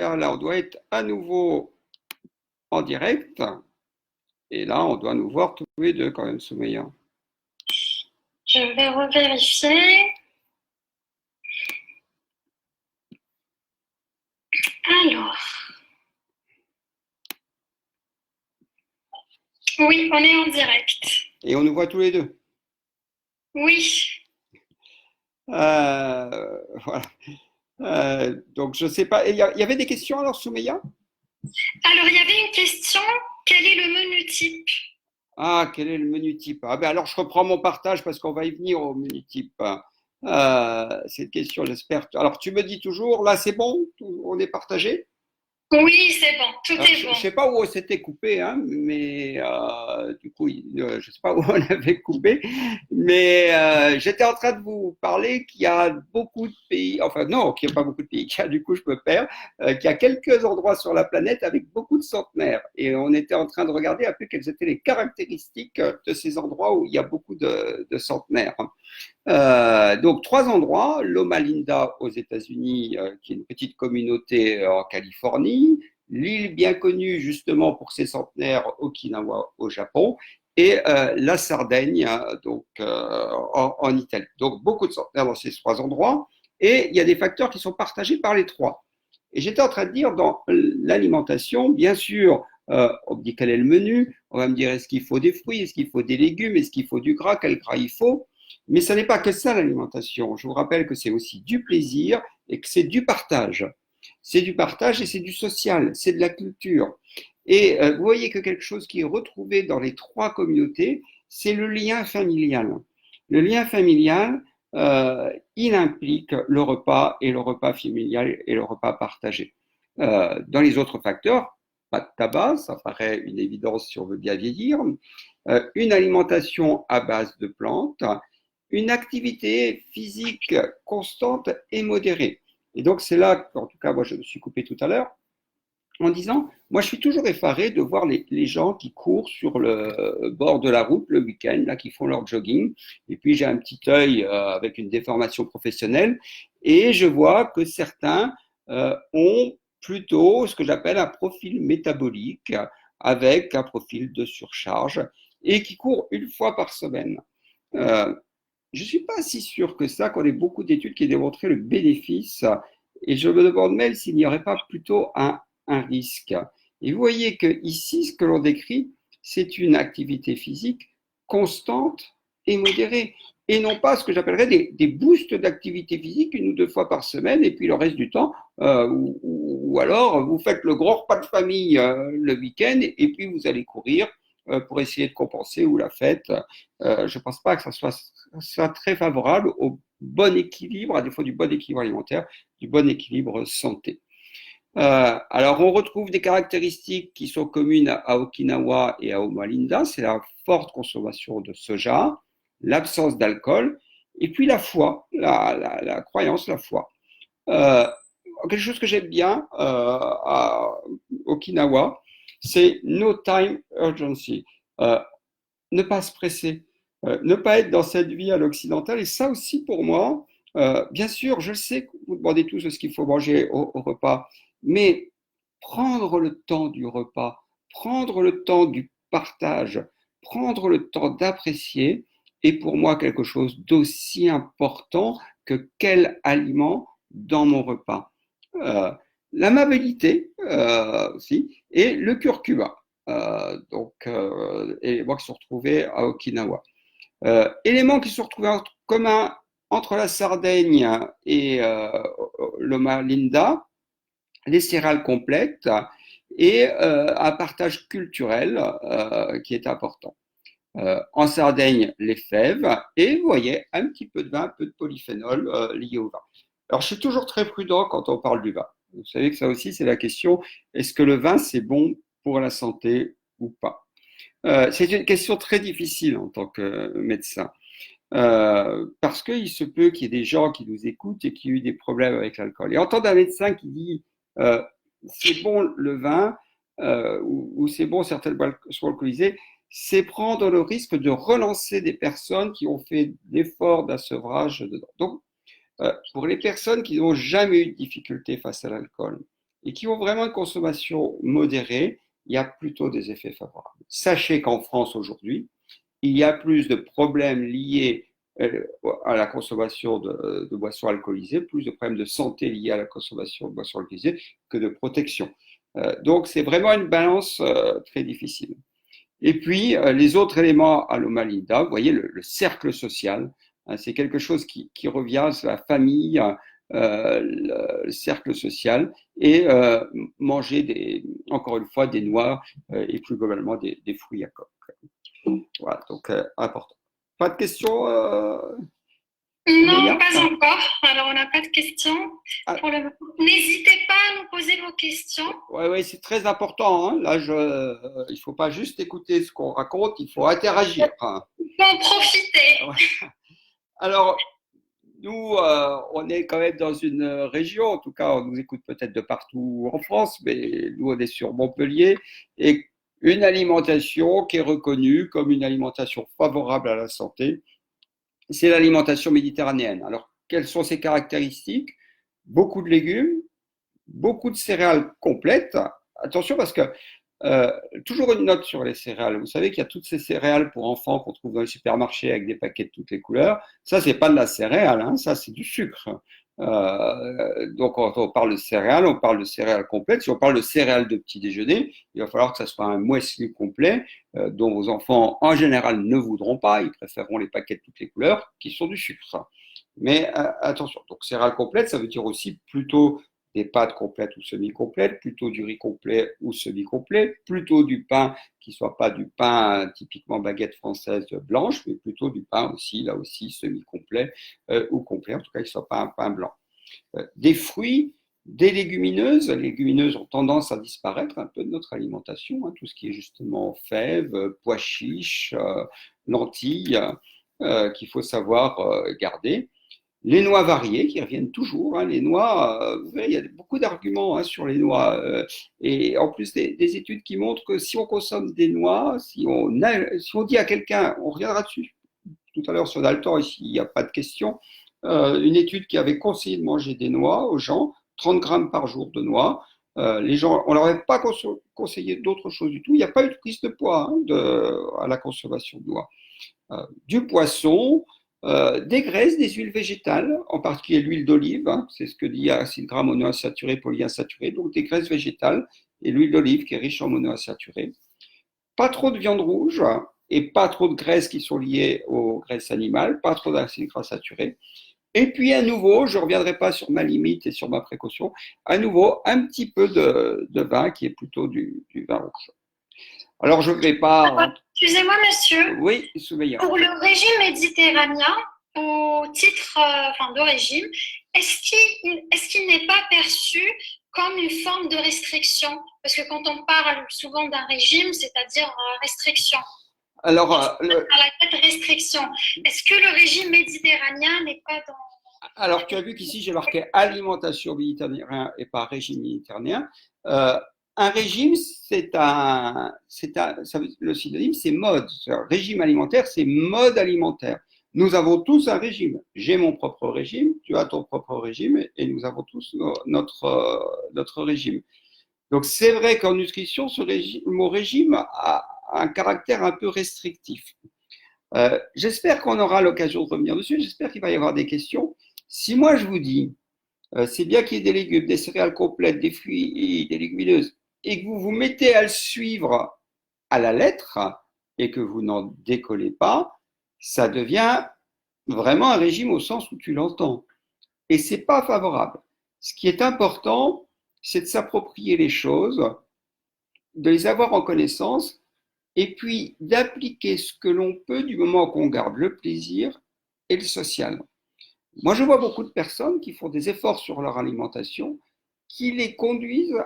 Soumeya, là, on doit être à nouveau en direct. Et là, on doit nous voir tous les deux quand même, Soumeya. Je vais revérifier. Alors, oui, on est en direct. Et on nous voit tous les deux. Oui. Voilà. Donc, je ne sais pas. Il y avait des questions alors, Soumeya? Alors, il y avait une question. Quel est le menu type? Ah, quel est le menu type? Ah ben alors je reprends mon partage parce qu'on va y venir au menu type. Cette question, j'espère. Alors tu me dis toujours, là c'est bon, on est partagé? Oui, c'est bon. Tout Alors, est je ne bon. sais pas où c'était coupé, hein, mais du coup, je ne sais pas où on avait coupé, mais j'étais en train de vous parler qu'il y a beaucoup de pays, enfin non, qu'il n'y a pas beaucoup de pays, qu'il y a, du coup je me perds, qu'il y a quelques endroits sur la planète avec beaucoup de centenaires. Et on était en train de regarder un peu quelles étaient les caractéristiques de ces endroits où il y a beaucoup de centenaires. Donc trois endroits, Loma Linda aux États-Unis, qui est une petite communauté en Californie, l'île bien connue justement pour ses centenaires, Okinawa au Japon, et la Sardaigne donc en Italie. Donc beaucoup de centenaires dans ces trois endroits, et il y a des facteurs qui sont partagés par les trois. Et j'étais en train de dire dans l'alimentation, bien sûr, on me dit quel est le menu, on va me dire est-ce qu'il faut des fruits, est-ce qu'il faut des légumes, est-ce qu'il faut du gras, quel gras il faut. Mais ce n'est pas que ça l'alimentation. Je vous rappelle que c'est aussi du plaisir et que c'est du partage. C'est du partage et c'est du social, c'est de la culture. Et vous voyez que quelque chose qui est retrouvé dans les trois communautés, c'est le lien familial. Le lien familial, il implique le repas et le repas familial et le repas partagé. Dans les autres facteurs, pas de tabac, ça paraît une évidence si on veut bien vieillir, une alimentation à base de plantes, une activité physique constante et modérée. Et donc c'est là qu'en tout cas moi je me suis coupé tout à l'heure en disant, moi je suis toujours effaré de voir les gens qui courent sur le bord de la route le week-end, là, qui font leur jogging, et puis j'ai un petit œil avec une déformation professionnelle, et je vois que certains ont plutôt ce que j'appelle un profil métabolique, avec un profil de surcharge, et qui courent une fois par semaine. Euh, je ne suis pas si sûr que ça, qu'on ait beaucoup d'études qui démontraient le bénéfice. Et je me demande même s'il n'y aurait pas plutôt un risque. Et vous voyez que ici, ce que l'on décrit, c'est une activité physique constante et modérée. Et non pas ce que j'appellerais des boosts d'activité physique une ou deux fois par semaine, et puis le reste du temps, ou alors vous faites le gros repas de famille le week-end, et puis vous allez courir pour essayer de compenser ou la fête. Je ne pense pas que ça soit très favorable au bon équilibre, à défaut du bon équilibre alimentaire, du bon équilibre santé. Alors, on retrouve des caractéristiques qui sont communes à Okinawa et à Loma Linda, c'est la forte consommation de soja, l'absence d'alcool, et puis la foi, la croyance, la foi. Euh, Quelque chose que j'aime bien à Okinawa, c'est no time urgency. Euh, ne pas se presser, ne pas être dans cette vie à l'occidental. Et ça aussi, pour moi, bien sûr, je sais que vous demandez tous ce qu'il faut manger au repas, mais prendre le temps du repas, prendre le temps du partage, prendre le temps d'apprécier est pour moi quelque chose d'aussi important que quel aliment dans mon repas. Euh, L'amabilité aussi, et le curcuma éléments qui sont retrouvés à Okinawa. Éléments qui sont retrouvés en commun entre la Sardaigne et Loma Linda, les céréales complètes et un partage culturel qui est important. En Sardaigne, les fèves et vous voyez un petit peu de vin, un peu de polyphénol lié au vin. Alors je suis toujours très prudent quand on parle du vin. Vous savez que ça aussi c'est la question, est-ce que le vin c'est bon pour la santé ou pas? C'est une question très difficile en tant que médecin, parce qu'il se peut qu'il y ait des gens qui nous écoutent et qui ont eu des problèmes avec l'alcool. Et entendre un médecin qui dit euh, c'est bon le vin ou c'est bon certaines boissons alcoolisées, c'est prendre le risque de relancer des personnes qui ont fait l'effort d'un sevrage dedans. Donc, pour les personnes qui n'ont jamais eu de difficulté face à l'alcool, et qui ont vraiment une consommation modérée, il y a plutôt des effets favorables. Sachez qu'en France aujourd'hui, il y a plus de problèmes liés à la consommation de boissons alcoolisées, plus de problèmes de santé liés à la consommation de boissons alcoolisées que de protection. Donc c'est vraiment une balance très difficile. Et puis les autres éléments à Loma Linda, vous voyez le cercle social, hein, c'est quelque chose qui revient, c'est la famille, le cercle social, et manger encore une fois des noix et plus globalement des fruits à coque. Voilà, donc important. Pas de questions, Non, Soumeya? pas encore. Alors, on n'a pas de questions Ah, pour le moment. N'hésitez pas à nous poser vos questions. ouais, ouais, c'est très important. Hein. Là, il ne faut pas juste écouter ce qu'on raconte, il faut interagir. Hein. Il faut en profiter. Ouais. Alors, nous, on est quand même dans une région, en tout cas, on nous écoute peut-être de partout en France, mais nous, on est sur Montpellier, et une alimentation qui est reconnue comme une alimentation favorable à la santé, c'est l'alimentation méditerranéenne. Alors, quelles sont ses caractéristiques? Beaucoup de légumes, beaucoup de céréales complètes. Attention parce que euh, toujours une note sur les céréales. Vous savez qu'il y a toutes ces céréales pour enfants qu'on trouve dans les supermarchés avec des paquets de toutes les couleurs. Ça, c'est pas de la céréale, hein, ça, c'est du sucre. Donc, quand on parle de céréales, on parle de céréales complètes. Si on parle de céréales de petit déjeuner, il va falloir que ça soit un muesli complet dont vos enfants, en général, ne voudront pas. Ils préféreront les paquets de toutes les couleurs qui sont du sucre. Mais attention, donc céréales complètes, ça veut dire aussi plutôt des pâtes complètes ou semi-complètes, plutôt du riz complet ou semi-complet, plutôt du pain qui soit pas du pain typiquement baguette française blanche, mais plutôt du pain aussi, là aussi, semi-complet ou complet, en tout cas, qui soit pas un pain blanc. Des fruits, des légumineuses. Les légumineuses ont tendance à disparaître un peu de notre alimentation, hein, tout ce qui est justement fèves, pois chiches, lentilles, qu'il faut savoir garder. Les noix variées qui reviennent toujours. Hein, les noix, vous voyez, il y a beaucoup d'arguments hein, sur les noix. Et en plus, des études qui montrent que si on consomme des noix, si on dit à quelqu'un, on reviendra dessus tout à l'heure sur Dalton, ici, il n'y a pas de question, une étude qui avait conseillé de manger des noix aux gens, 30 grammes par jour de noix. Les gens, on leur avait pas conseillé d'autre chose du tout. Il n'y a pas eu de prise de poids à la consommation de noix. Du poisson, des graisses, des huiles végétales, en particulier l'huile d'olive, hein, c'est ce que dit acide gras monoinsaturé, polyinsaturé, donc des graisses végétales et l'huile d'olive qui est riche en monoinsaturé. Pas trop de viande rouge et pas trop de graisses qui sont liées aux graisses animales, pas trop d'acide gras saturé. Et puis à nouveau, je ne reviendrai pas sur ma limite et sur ma précaution, à nouveau un petit peu de vin qui est plutôt du vin rouge. Alors je ne vais pas... Excusez-moi, monsieur. Oui, Soumeya. Pour le régime méditerranéen, au titre de régime, est-ce qu'il n'est pas perçu comme une forme de restriction? Parce que quand on parle souvent d'un régime, c'est-à-dire restriction. Alors, À la tête restriction. Est-ce que le régime méditerranéen n'est pas dans... alors, tu as vu qu'ici j'ai marqué alimentation méditerranéenne et pas régime méditerranéen. Un régime, le synonyme, c'est mode. Régime alimentaire, c'est mode alimentaire. Nous avons tous un régime. J'ai mon propre régime, tu as ton propre régime, et nous avons tous notre régime. Donc, c'est vrai qu'en nutrition, mon régime a un caractère un peu restrictif. J'espère qu'on aura l'occasion de revenir dessus. J'espère qu'il va y avoir des questions. Si moi je vous dis, c'est bien qu'il y ait des légumes, des céréales complètes, des fruits, des légumineuses, et que vous vous mettez à le suivre à la lettre et que vous n'en décollez pas, ça devient vraiment un régime au sens où tu l'entends. Et c'est pas favorable. Ce qui est important, c'est de s'approprier les choses, de les avoir en connaissance, et puis d'appliquer ce que l'on peut du moment qu'on garde le plaisir et le social. Moi, je vois beaucoup de personnes qui font des efforts sur leur alimentation qui les conduisent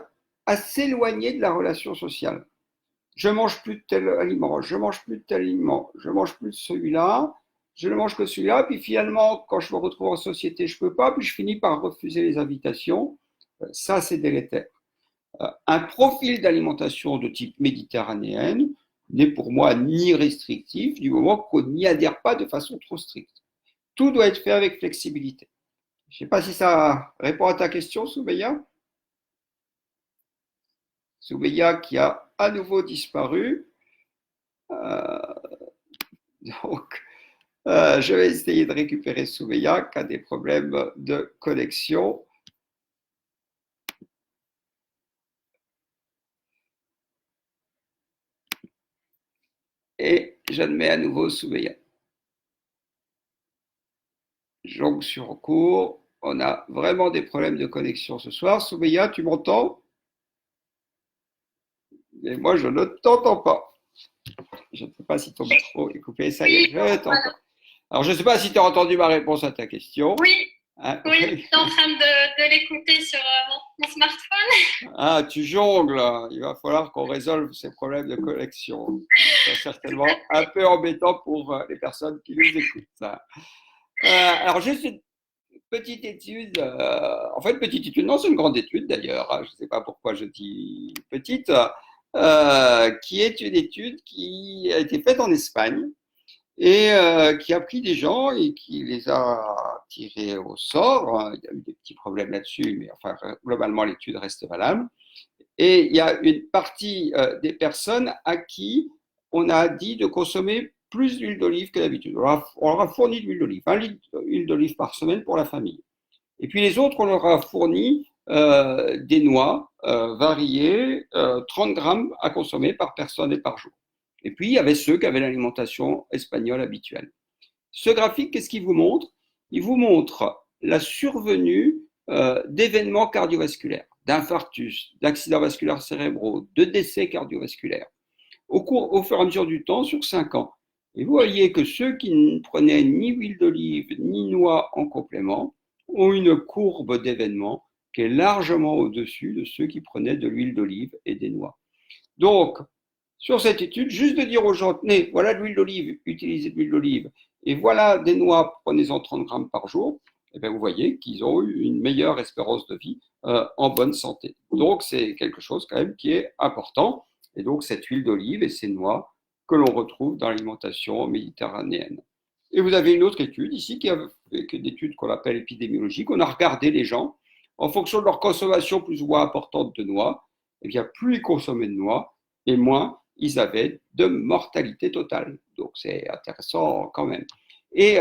à s'éloigner de la relation sociale. Je mange plus de tel aliment, je mange plus de tel aliment, je mange plus de celui-là, je ne mange que celui-là, puis finalement, quand je me retrouve en société, je peux pas, puis je finis par refuser les invitations. Ça, c'est délétère. Un profil d'alimentation de type méditerranéenne n'est pour moi ni restrictif du moment qu'on n'y adhère pas de façon trop stricte. Tout doit être fait avec flexibilité. Je ne sais pas si ça répond à ta question, Soubeya. Soubeya qui a à nouveau disparu. Euh, donc, je vais essayer de récupérer Soubeya qui a des problèmes de connexion. Et j'admets à nouveau Soubeya. Jonction en cours. On a vraiment des problèmes de connexion ce soir. Soubeya, tu m'entends? Et moi, je ne t'entends pas. Je ne sais pas si ton micro est coupé. Ça y est, je t'entends. Alors, je ne sais pas si tu as entendu ma réponse à ta question. Oui, hein? Oui, je suis en train de l'écouter sur mon smartphone. Ah, tu jongles. Il va falloir qu'on résolve ces problèmes de connexion. C'est certainement un peu embêtant pour les personnes qui nous écoutent. Alors, juste une petite étude. En fait, petite étude, non, c'est une grande étude d'ailleurs. Je ne sais pas pourquoi je dis petite. Qui est une étude qui a été faite en Espagne et qui a pris des gens et qui les a tirés au sort. Il y a eu des petits problèmes là-dessus, mais enfin, globalement, l'étude reste valable. Et il y a une partie des personnes à qui on a dit de consommer plus d'huile d'olive que d'habitude. On leur a fourni de l'huile d'olive, 1 litre d'huile d'olive par semaine pour la famille. Et puis les autres, on leur a fourni des noix variées, 30 grammes à consommer par personne et par jour. Et puis, il y avait ceux qui avaient l'alimentation espagnole habituelle. Ce graphique, qu'est-ce qu'il vous montre? Il vous montre la survenue d'événements cardiovasculaires, d'infarctus, d'accidents vasculaires cérébraux, de décès cardiovasculaires, au fur et à mesure du temps, sur 5 ans. Et vous voyez que ceux qui ne prenaient ni huile d'olive ni noix en complément ont une courbe d'événements qui est largement au-dessus de ceux qui prenaient de l'huile d'olive et des noix. Donc, sur cette étude, juste de dire aux gens, tenez, voilà de l'huile d'olive, utilisez de l'huile d'olive, et voilà des noix, prenez-en 30 grammes par jour, et bien vous voyez qu'ils ont eu une meilleure espérance de vie en bonne santé. Donc, c'est quelque chose quand même qui est important. Et donc, cette huile d'olive et ces noix que l'on retrouve dans l'alimentation méditerranéenne. Et vous avez une autre étude ici, qui est une étude qu'on appelle épidémiologique. On a regardé les gens en fonction de leur consommation plus ou moins importante de noix. Eh bien, plus ils consommaient de noix, et moins ils avaient de mortalité totale. Donc, c'est intéressant quand même. Et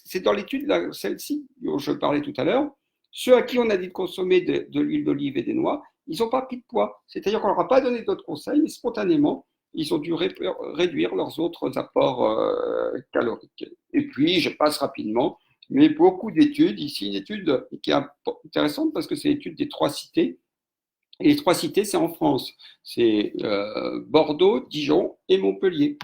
c'est dans l'étude, celle-ci, dont je parlais tout à l'heure, ceux à qui on a dit de consommer de l'huile d'olive et des noix, ils n'ont pas pris de poids. C'est-à-dire qu'on ne leur a pas donné d'autres conseils, mais spontanément, ils ont dû réduire leurs autres apports caloriques. Et puis, je passe rapidement, mais beaucoup d'études. Ici, une étude qui est intéressante parce que c'est l'étude des 3 cités. Et les 3 cités, c'est en France. C'est Bordeaux, Dijon et Montpellier.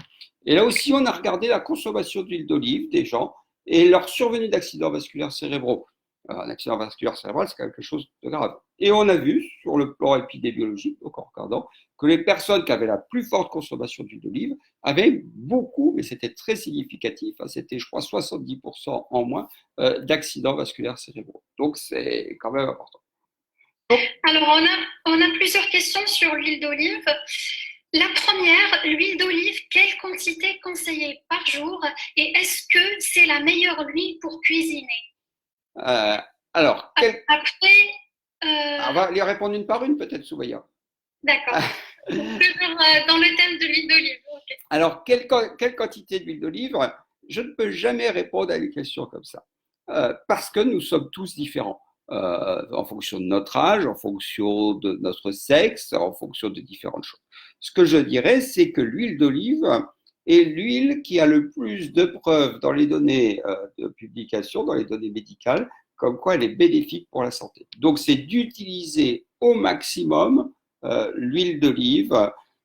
Et là aussi, on a regardé la consommation d'huile d'olive des gens et leur survenue d'accidents vasculaires cérébraux. Un accident vasculaire cérébral, c'est quelque chose de grave. Et on a vu, sur le plan épidémiologique, donc en regardant, que les personnes qui avaient la plus forte consommation d'huile d'olive avaient beaucoup, mais c'était très significatif, c'était, je crois, 70% en moins d'accidents vasculaires cérébraux. Donc, c'est quand même important. Alors, on a plusieurs questions sur l'huile d'olive. La première, l'huile d'olive, quelle quantité conseillée par jour et est-ce que c'est la meilleure huile pour cuisiner? Alors, après, on va les répondre une par une, peut-être, Soubeya. D'accord. Toujours dans le thème de l'huile d'olive. Okay. Alors, quelle quantité d'huile d'olive? Je ne peux jamais répondre à une question comme ça, parce que nous sommes tous différents. En fonction de notre âge, en fonction de notre sexe, en fonction de différentes choses. Ce que je dirais, c'est que l'huile d'olive est l'huile qui a le plus de preuves dans les données de publication, dans les données médicales, comme quoi elle est bénéfique pour la santé. Donc, c'est d'utiliser au maximum l'huile d'olive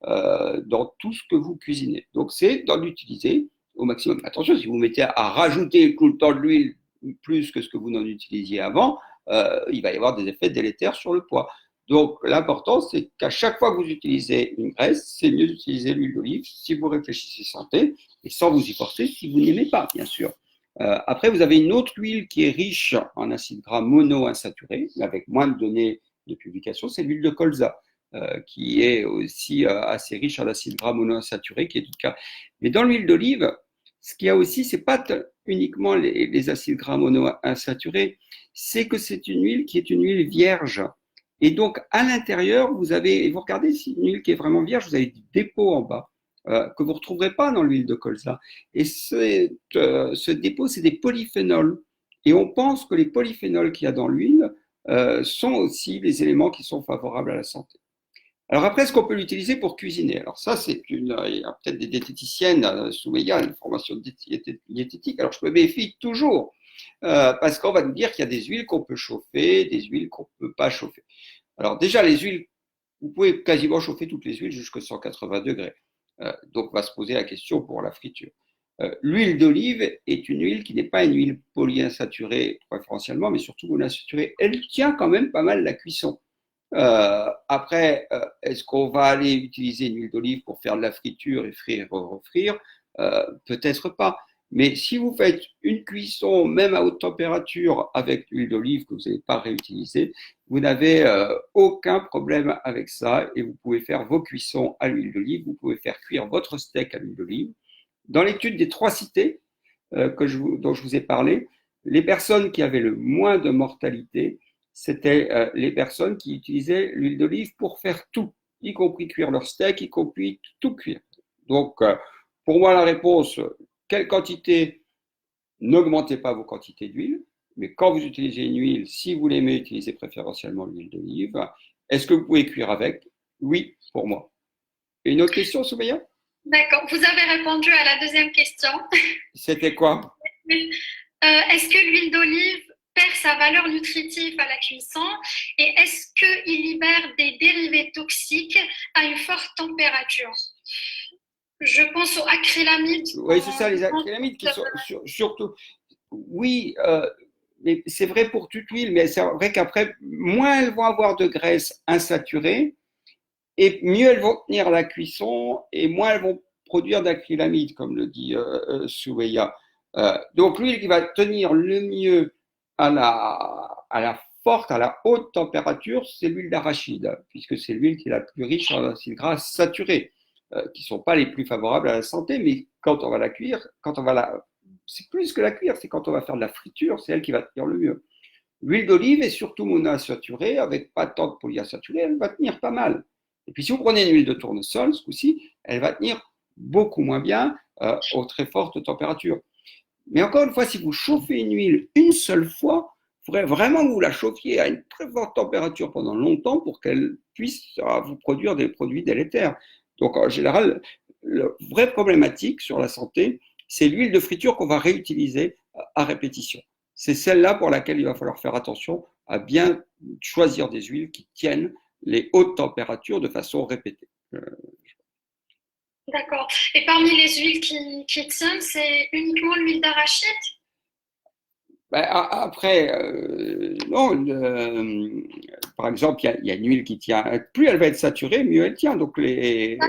dans tout ce que vous cuisinez. Donc, c'est d'en utiliser au maximum. Attention, si vous mettez à rajouter tout le temps de l'huile plus que ce que vous n'en utilisiez avant, il va y avoir des effets délétères sur le poids. Donc, l'important, c'est qu'à chaque fois que vous utilisez une graisse, c'est mieux d'utiliser l'huile d'olive si vous réfléchissez santé et sans vous y forcer si vous n'aimez pas, bien sûr. Après, vous avez une autre huile qui est riche en acides gras monoinsaturés, avec moins de données de publication, c'est l'huile de colza, qui est aussi assez riche en acides gras monoinsaturés, qui est tout le cas. Mais dans l'huile d'olive, ce qu'il y a aussi, c'est pas uniquement les acides gras monoinsaturés, c'est que c'est une huile qui est une huile vierge. Et donc, à l'intérieur, vous regardez si une huile qui est vraiment vierge, vous avez du dépôt en bas, que vous ne retrouverez pas dans l'huile de colza. Et ce dépôt, c'est des polyphénols. Et on pense que les polyphénols qu'il y a dans l'huile sont aussi les éléments qui sont favorables à la santé. Alors après, est-ce qu'on peut l'utiliser pour cuisiner? Alors ça, il y a peut-être des diététiciennes, Soumeya a une formation de diététique, alors je me méfie toujours, parce qu'on va nous dire qu'il y a des huiles qu'on peut chauffer, des huiles qu'on ne peut pas chauffer. Alors déjà, les huiles, vous pouvez quasiment chauffer toutes les huiles jusqu'à 180 degrés. Donc on va se poser la question pour la friture. L'huile d'olive est une huile qui n'est pas une huile polyinsaturée préférentiellement, mais surtout monoinsaturée. Elle tient quand même pas mal la cuisson. Après, est-ce qu'on va aller utiliser une huile d'olive pour faire de la friture et frire et refrire? Peut-être pas. Mais si vous faites une cuisson, même à haute température, avec l'huile d'olive que vous n'allez pas réutiliser, vous n'avez aucun problème avec ça et vous pouvez faire vos cuissons à l'huile d'olive, vous pouvez faire cuire votre steak à l'huile d'olive. Dans l'étude des 3 cités dont je vous ai parlé, les personnes qui avaient le moins de mortalité, c'était les personnes qui utilisaient l'huile d'olive pour faire tout, y compris cuire leur steak, y compris tout cuire. Donc, pour moi, la réponse, quelle quantité? N'augmentez pas vos quantités d'huile, mais quand vous utilisez une huile, si vous l'aimez, utilisez préférentiellement l'huile d'olive. Est-ce que vous pouvez cuire avec? Oui, pour moi. Et une autre question, Soumeya? D'accord. Vous avez répondu à la deuxième question. C'était quoi? Est-ce que l'huile d'olive perd sa valeur nutritive à la cuisson et est-ce qu'il libère des dérivés toxiques à une forte température? Je pense aux acrylamides. Oui, c'est ça, les acrylamides qui sont surtout. Oui, mais c'est vrai pour toute huile, mais c'est vrai qu'après, moins elles vont avoir de graisse insaturée, et mieux elles vont tenir la cuisson, et moins elles vont produire d'acrylamide, comme le dit Souveya. Donc l'huile qui va tenir le mieux à la forte, à la haute température, c'est l'huile d'arachide, puisque c'est l'huile qui est la plus riche en acides gras saturés, qui ne sont pas les plus favorables à la santé, mais quand on va la cuire, c'est plus que la cuire, c'est quand on va faire de la friture, c'est elle qui va tenir le mieux. L'huile d'olive est surtout monoinsaturée, avec pas tant de polyinsaturée, elle va tenir pas mal. Et puis si vous prenez une huile de tournesol, ce coup-ci, elle va tenir beaucoup moins bien aux très fortes températures. Mais encore une fois, si vous chauffez une huile une seule fois, il faudrait vraiment que vous la chauffiez à une très forte température pendant longtemps pour qu'elle puisse vous produire des produits délétères. Donc en général, la vraie problématique sur la santé, c'est l'huile de friture qu'on va réutiliser à répétition. C'est celle-là pour laquelle il va falloir faire attention à bien choisir des huiles qui tiennent les hautes températures de façon répétée. D'accord. Et parmi les huiles qui tiennent, c'est uniquement l'huile d'arachide? Ben, après, non, par exemple, il y a une huile qui tient. Plus elle va être saturée, mieux elle tient. Donc,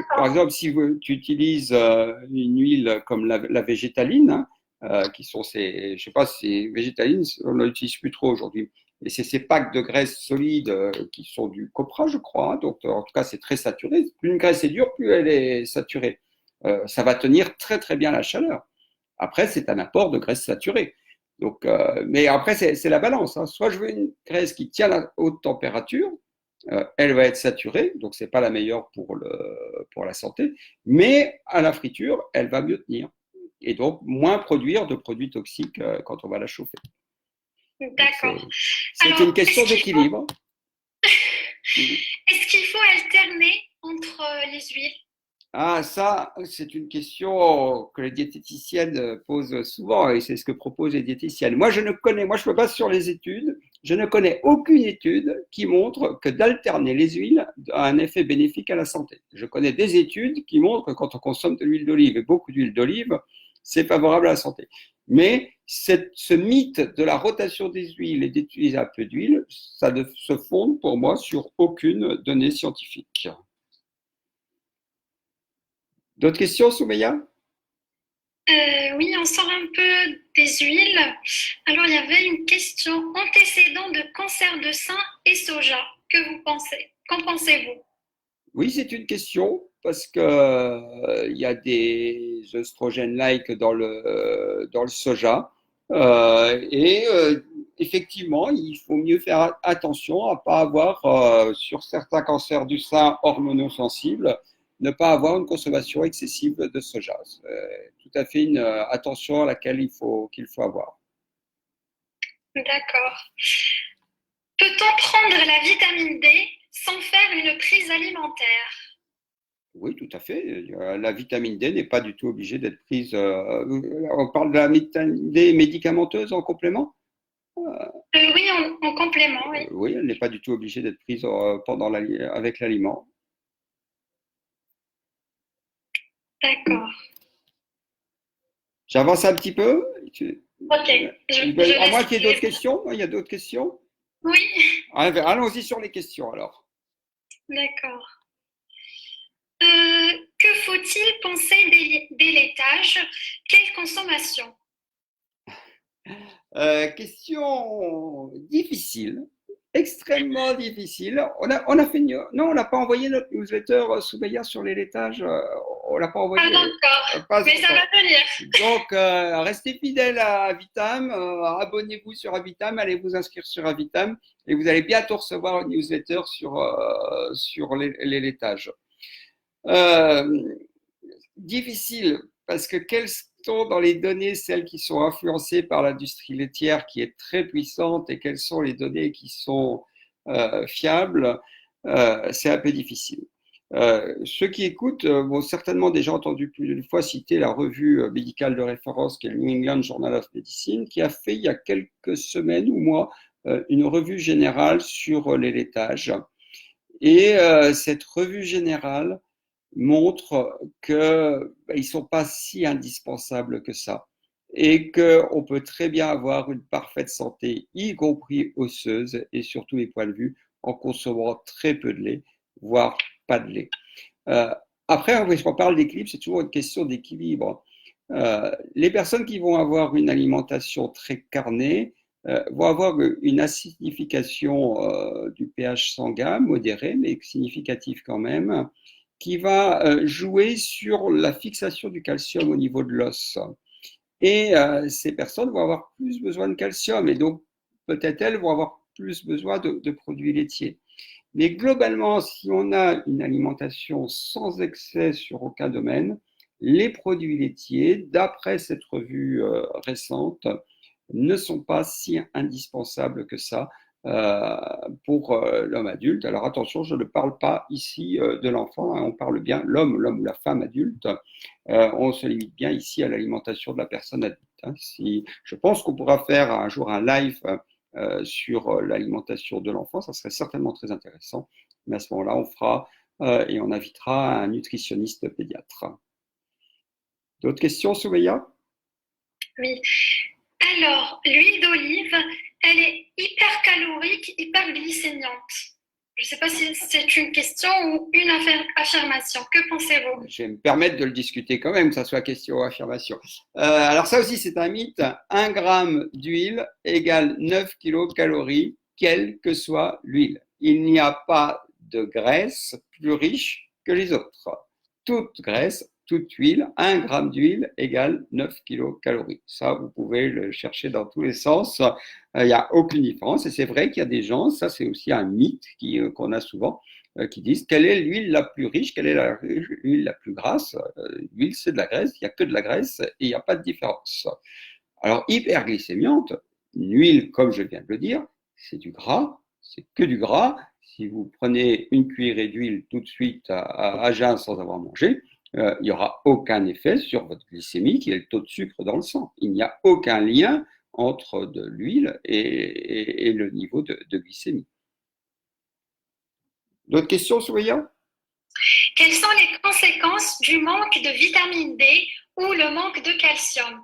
par exemple, si tu utilises une huile comme la végétaline, hein, qui sont je sais pas si végétaline, on ne l'utilise plus trop aujourd'hui. Et c'est ces packs de graisse solide qui sont du copra, je crois. Hein. Donc, en tout cas, c'est très saturé. Plus une graisse est dure, plus elle est saturée. Ça va tenir très, très bien la chaleur. Après, c'est un apport de graisse saturée. Donc, mais après, c'est la balance. Hein. Soit je veux une graisse qui tient la haute température, elle va être saturée, donc ce n'est pas la meilleure pour la santé, mais à la friture, elle va mieux tenir. Et donc, moins produire de produits toxiques quand on va la chauffer. D'accord. C'est une question d'équilibre. Est-ce qu'il faut alterner entre les huiles? Ah, ça, c'est une question que les diététiciennes posent souvent et c'est ce que proposent les diététiciennes. Moi, je me base sur les études. Je ne connais aucune étude qui montre que d'alterner les huiles a un effet bénéfique à la santé. Je connais des études qui montrent que quand on consomme de l'huile d'olive et beaucoup d'huile d'olive, c'est favorable à la santé. Mais ce mythe de la rotation des huiles et d'utiliser un peu d'huile, ça ne se fonde pour moi sur aucune donnée scientifique. D'autres questions, Soumeya? Oui, on sort un peu des huiles. Alors, il y avait une question antécédent de cancer de sein et soja. Que vous pensez? Qu'en pensez-vous? Oui, c'est une question parce que il y a des œstrogènes-like dans le soja et effectivement, il faut mieux faire attention à ne pas avoir, sur certains cancers du sein hormonosensibles, ne pas avoir une consommation excessive de soja. C'est tout à fait une attention à laquelle qu'il faut avoir. D'accord. Peut-on prendre la vitamine D sans faire une prise alimentaire? Oui, tout à fait. La vitamine D n'est pas du tout obligée d'être prise. On parle de la vitamine D médicamenteuse en complément? Oui, en complément, oui. Oui, elle n'est pas du tout obligée d'être prise avec l'aliment. D'accord. J'avance un petit peu. Ok. À moins qu'il y ait d'autres questions. Il y a d'autres questions? Oui. Allons-y sur les questions alors. D'accord. Que faut-il penser dès laitage? Quelle consommation? Question difficile, extrêmement difficile. On a fait non, on n'a pas envoyé notre newsletter Soubeya sur les laitages. On l'a pas envoyé. Pas encore, mais ça va venir. Donc, restez fidèles à Avitam, abonnez-vous sur Avitam, allez vous inscrire sur Avitam et vous allez bientôt recevoir une newsletter sur les laitages. Difficile parce que quelles sont dans les données celles qui sont influencées par l'industrie laitière qui est très puissante et quelles sont les données qui sont fiables, c'est un peu difficile. Ceux qui écoutent vont certainement déjà entendu plus d'une fois citer la revue médicale de référence qui est le New England Journal of Medicine qui a fait il y a quelques semaines ou mois une revue générale sur les laitages. Et cette revue générale montre qu'ils ne sont pas si indispensables que ça et qu'on peut très bien avoir une parfaite santé, y compris osseuse et sur tous les points de vue, en consommant très peu de lait, voire pas de lait. Après, quand on parle d'équilibre, c'est toujours une question d'équilibre. Les personnes qui vont avoir une alimentation très carnée vont avoir une acidification du pH sanguin modérée, mais significative quand même, qui va jouer sur la fixation du calcium au niveau de l'os. Et ces personnes vont avoir plus besoin de calcium et donc peut-être elles vont avoir plus besoin de produits laitiers. Mais globalement, si on a une alimentation sans excès sur aucun domaine, les produits laitiers, d'après cette revue récente, ne sont pas si indispensables que ça pour l'homme adulte. Alors attention, je ne parle pas ici de l'enfant, hein, on parle bien l'homme ou la femme adulte. On se limite bien ici à l'alimentation de la personne adulte. Hein. Je pense qu'on pourra faire un jour un live sur l'alimentation de l'enfant, ça serait certainement très intéressant. Mais à ce moment-là, on fera et on invitera un nutritionniste pédiatre. D'autres questions, Soubeya? Oui. Alors, l'huile d'olive, elle est hypercalorique, hyperglycémiante. Je ne sais pas si c'est une question ou une affirmation. Que pensez-vous? Je vais me permettre de le discuter quand même, que ça soit question ou affirmation. Alors ça aussi, c'est un mythe. 1 gramme d'huile égale 9 kilocalories, quelle que soit l'huile. Il n'y a pas de graisse plus riche que les autres. Toute graisse, toute huile, 1 gramme d'huile égale 9 kilocalories. Ça, vous pouvez le chercher dans tous les sens. Il n'y a aucune différence. Et c'est vrai qu'il y a des gens, ça c'est aussi un mythe qu'on a souvent, qui disent quelle est l'huile la plus riche, quelle est l'huile la plus grasse. L'huile, c'est de la graisse, il n'y a que de la graisse et il n'y a pas de différence. Alors, hyperglycémiante, une huile, comme je viens de le dire, c'est du gras, c'est que du gras. Si vous prenez une cuillerée d'huile tout de suite à jeun sans avoir mangé, il n'y aura aucun effet sur votre glycémie qui est le taux de sucre dans le sang. Il n'y a aucun lien entre de l'huile et le niveau de glycémie. D'autres questions, Soubeya? Quelles sont les conséquences du manque de vitamine D ou le manque de calcium?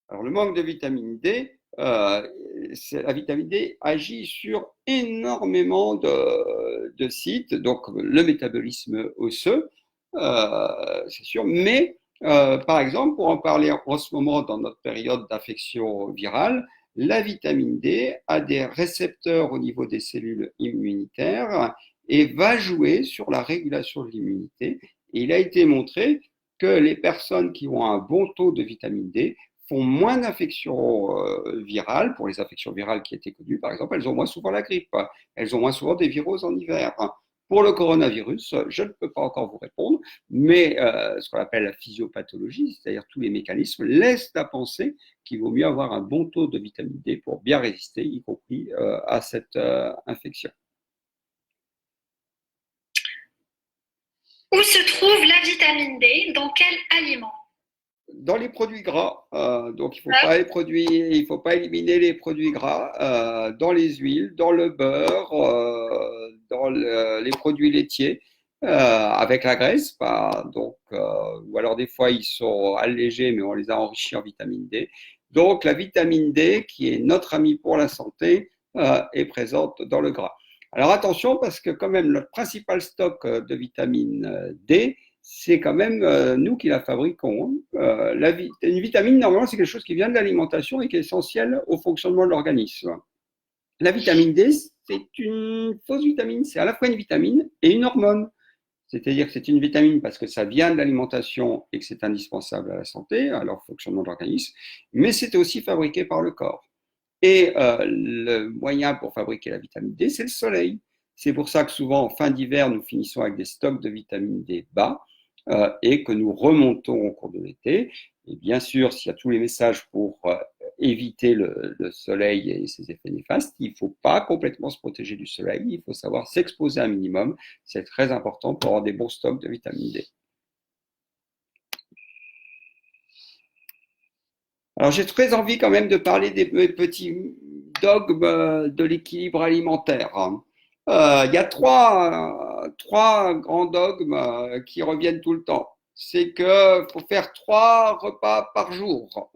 Alors, le manque de vitamine D, la vitamine D agit sur énormément de sites, donc le métabolisme osseux, c'est sûr, mais par exemple, pour en parler en ce moment dans notre période d'infection virale, la vitamine D a des récepteurs au niveau des cellules immunitaires et va jouer sur la régulation de l'immunité. Et il a été montré que les personnes qui ont un bon taux de vitamine D font moins d'infections virales. Pour les infections virales qui étaient connues, par exemple, elles ont moins souvent la grippe. Elles ont moins souvent des viroses en hiver. Pour le coronavirus, je ne peux pas encore vous répondre, mais ce qu'on appelle la physiopathologie, c'est-à-dire tous les mécanismes, laissent à penser qu'il vaut mieux avoir un bon taux de vitamine D pour bien résister, y compris à cette infection. Où se trouve la vitamine D? Dans quel aliment? Dans les produits gras, donc il faut pas éliminer les produits gras dans les huiles, dans le beurre, les produits laitiers avec la graisse, ou alors des fois ils sont allégés mais on les a enrichis en vitamine D. Donc la vitamine D qui est notre amie pour la santé est présente dans le gras. Alors attention parce que quand même notre principal stock de vitamine D c'est quand même nous qui la fabriquons. Une vitamine, normalement, c'est quelque chose qui vient de l'alimentation et qui est essentiel au fonctionnement de l'organisme. La vitamine D, c'est une fausse vitamine. C'est à la fois une vitamine et une hormone. C'est-à-dire que c'est une vitamine parce que ça vient de l'alimentation et que c'est indispensable à la santé, à leur fonctionnement de l'organisme, mais c'est aussi fabriqué par le corps. Et le moyen pour fabriquer la vitamine D, c'est le soleil. C'est pour ça que souvent, en fin d'hiver, nous finissons avec des stocks de vitamine D bas et que nous remontons au cours de l'été. Et bien sûr, s'il y a tous les messages pour éviter le soleil et ses effets néfastes, il ne faut pas complètement se protéger du soleil, il faut savoir s'exposer un minimum. C'est très important pour avoir des bons stocks de vitamine D. Alors j'ai très envie quand même de parler des petits dogmes de l'équilibre alimentaire. Il y a trois grands dogmes qui reviennent tout le temps. C'est qu'il faut faire 3 repas par jour.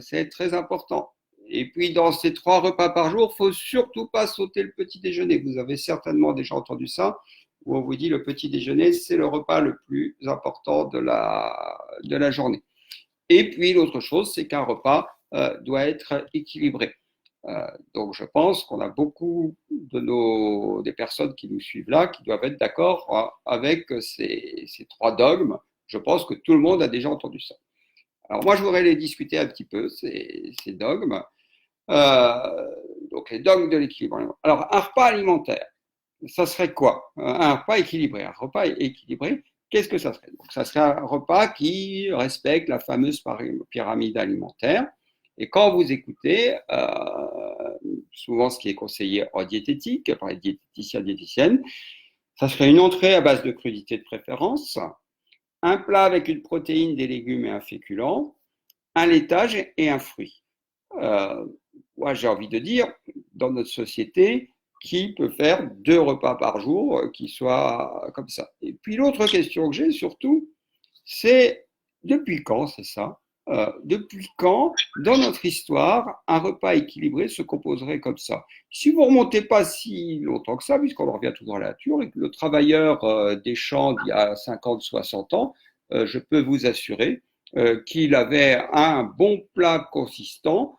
C'est très important. Et puis dans ces 3 repas par jour, il ne faut surtout pas sauter le petit déjeuner. Vous avez certainement déjà entendu ça, où on vous dit le petit déjeuner, c'est le repas le plus important de la journée. Et puis l'autre chose, c'est qu'un repas doit être équilibré. Donc je pense qu'on a beaucoup des personnes qui nous suivent là qui doivent être d'accord avec ces 3 dogmes. Je pense que tout le monde a déjà entendu ça. Alors moi, je voudrais les discuter un petit peu, ces dogmes. Donc les dogmes de l'équilibre alimentaire. Alors un repas alimentaire, ça serait quoi? Un repas équilibré. Un repas équilibré, qu'est-ce que ça serait? Donc, ça serait un repas qui respecte la fameuse pyramide alimentaire. Et quand vous écoutez, souvent ce qui est conseillé en diététique, par les diététiciens, diététiciennes, ça serait une entrée à base de crudités de préférence, un plat avec une protéine, des légumes et un féculent, un laitage et un fruit. Moi, j'ai envie de dire, dans notre société, qui peut faire 2 repas par jour qui soient comme ça? Et puis l'autre question que j'ai surtout, c'est depuis quand c'est ça? Depuis quand, dans notre histoire, un repas équilibré se composerait comme ça? Si vous ne remontez pas si longtemps que ça, puisqu'on revient toujours à la nature, et que le travailleur des champs d'il y a 50, 60 ans, je peux vous assurer qu'il avait un bon plat consistant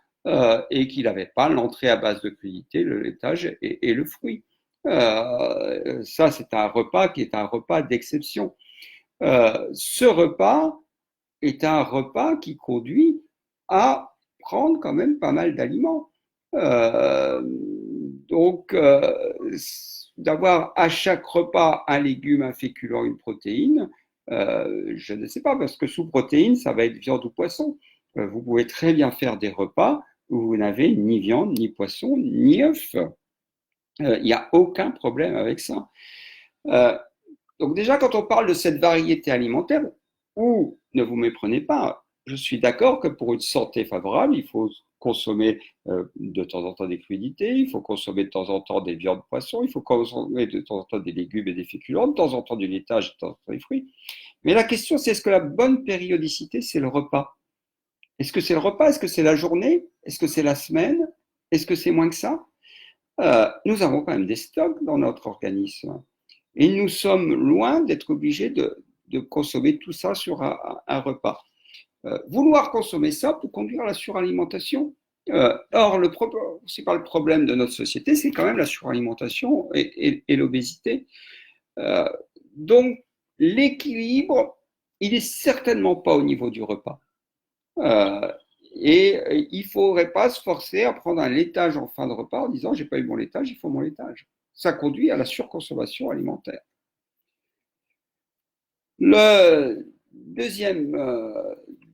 et qu'il n'avait pas l'entrée à base de crudités, le laitage et le fruit. Ça, c'est un repas qui est un repas d'exception. Ce repas est un repas qui conduit à prendre quand même pas mal d'aliments. Donc, d'avoir à chaque repas un légume, un féculent, une protéine, je ne sais pas, parce que sous protéine, ça va être viande ou poisson. Vous pouvez très bien faire des repas où vous n'avez ni viande, ni poisson, ni œuf. Il n'y a aucun problème avec ça. Donc déjà, quand on parle de cette variété alimentaire, ou ne vous méprenez pas, je suis d'accord que pour une santé favorable, il faut consommer de temps en temps des crudités, il faut consommer de temps en temps des viandes, poissons, il faut consommer de temps en temps des légumes et des féculents, de temps en temps du laitage, de temps en temps des fruits. Mais la question, c'est est-ce que la bonne périodicité, c'est le repas? Est-ce que c'est le repas? Est-ce que c'est la journée? Est-ce que c'est la semaine? Est-ce que c'est moins que ça? Nous avons quand même des stocks dans notre organisme. Et nous sommes loin d'être obligés de consommer tout ça sur un repas. Vouloir consommer ça peut conduire à la suralimentation. Or, le principal problème de notre société, c'est quand même la suralimentation et l'obésité. Donc, l'équilibre, il n'est certainement pas au niveau du repas. Et il ne faudrait pas se forcer à prendre un laitage en fin de repas en disant j'ai pas eu mon laitage, il faut mon laitage. Ça conduit à la surconsommation alimentaire. Le deuxième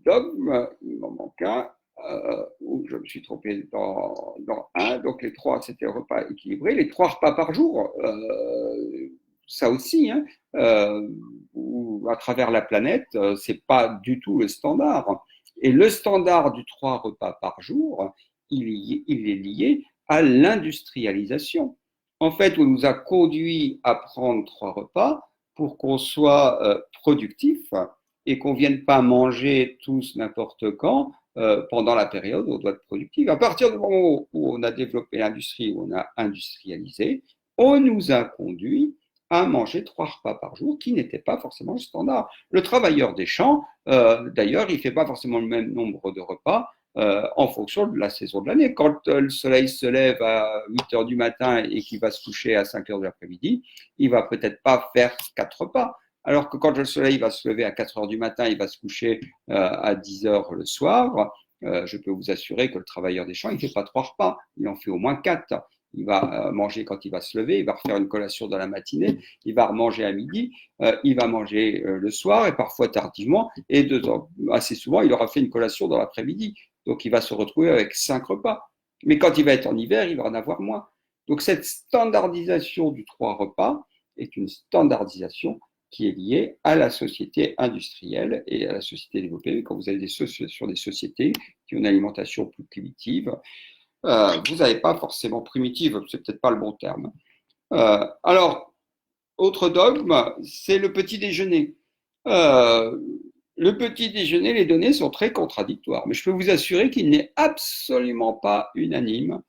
dogme, il m'en manque un, où je me suis trompé dans un, donc les trois, c'était repas équilibrés, les trois repas par jour, ça aussi, hein, à travers la planète, c'est pas du tout le standard. Et le standard du trois repas par jour, il est lié à l'industrialisation. En fait, on nous a conduit à prendre trois repas pour qu'on soit productif et qu'on ne vienne pas manger tous n'importe quand pendant la période où on doit être productif. À partir du moment où on a développé l'industrie, où on a industrialisé, on nous a conduit à manger trois repas par jour, qui n'était pas forcément le standard. Le travailleur des champs, d'ailleurs, il ne fait pas forcément le même nombre de repas en fonction de la saison de l'année. Quand le soleil se lève à 8 heures du matin et qu'il va se coucher à 5 heures de l'après-midi, il va peut-être pas faire 4 repas. Alors que quand le soleil va se lever à 4 heures du matin, il va se coucher à 10 heures le soir, je peux vous assurer que le travailleur des champs, il ne fait pas 3 repas, il en fait au moins 4. Il va manger quand il va se lever, il va refaire une collation dans la matinée, il va remanger à midi, il va manger le soir et parfois tardivement, et assez souvent, il aura fait une collation dans l'après-midi. Donc, il va se retrouver avec 5 repas. Mais quand il va être en hiver, il va en avoir moins. Donc, cette standardisation du 3 repas est une standardisation qui est liée à la société industrielle et à la société développée. Quand vous avez sur des sociétés qui ont une alimentation plus primitive, vous n'avez pas forcément primitive, c'est peut-être pas le bon terme. Alors, autre dogme, c'est le petit déjeuner. Le petit déjeuner, les données sont très contradictoires, mais je peux vous assurer qu'il n'est absolument pas unanime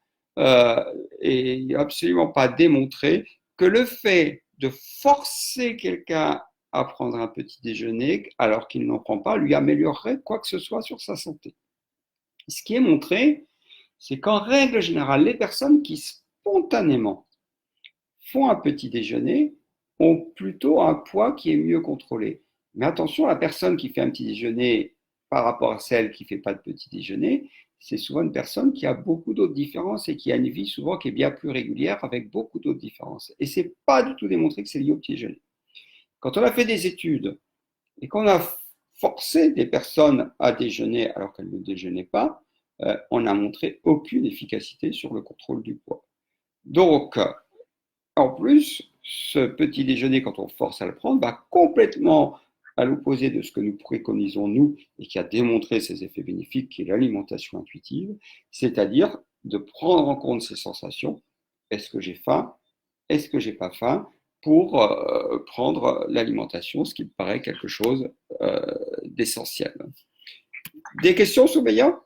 et absolument pas démontré que le fait de forcer quelqu'un à prendre un petit déjeuner alors qu'il n'en prend pas lui améliorerait quoi que ce soit sur sa santé. Ce qui est montré, c'est qu'en règle générale, les personnes qui spontanément font un petit déjeuner ont plutôt un poids qui est mieux contrôlé. Mais attention, la personne qui fait un petit déjeuner par rapport à celle qui ne fait pas de petit déjeuner, c'est souvent une personne qui a beaucoup d'autres différences et qui a une vie souvent qui est bien plus régulière avec beaucoup d'autres différences. Et ce n'est pas du tout démontré que c'est lié au petit déjeuner. Quand on a fait des études et qu'on a forcé des personnes à déjeuner alors qu'elles ne déjeunaient pas, on n'a montré aucune efficacité sur le contrôle du poids. Donc, en plus, ce petit déjeuner, quand on force à le prendre, va complètement à l'opposé de ce que nous préconisons, nous, et qui a démontré ses effets bénéfiques, qui est l'alimentation intuitive, c'est-à-dire de prendre en compte ses sensations. Est-ce que j'ai faim? Est-ce que j'ai pas faim? Pour prendre l'alimentation, ce qui me paraît quelque chose d'essentiel. Des questions, Soubeya?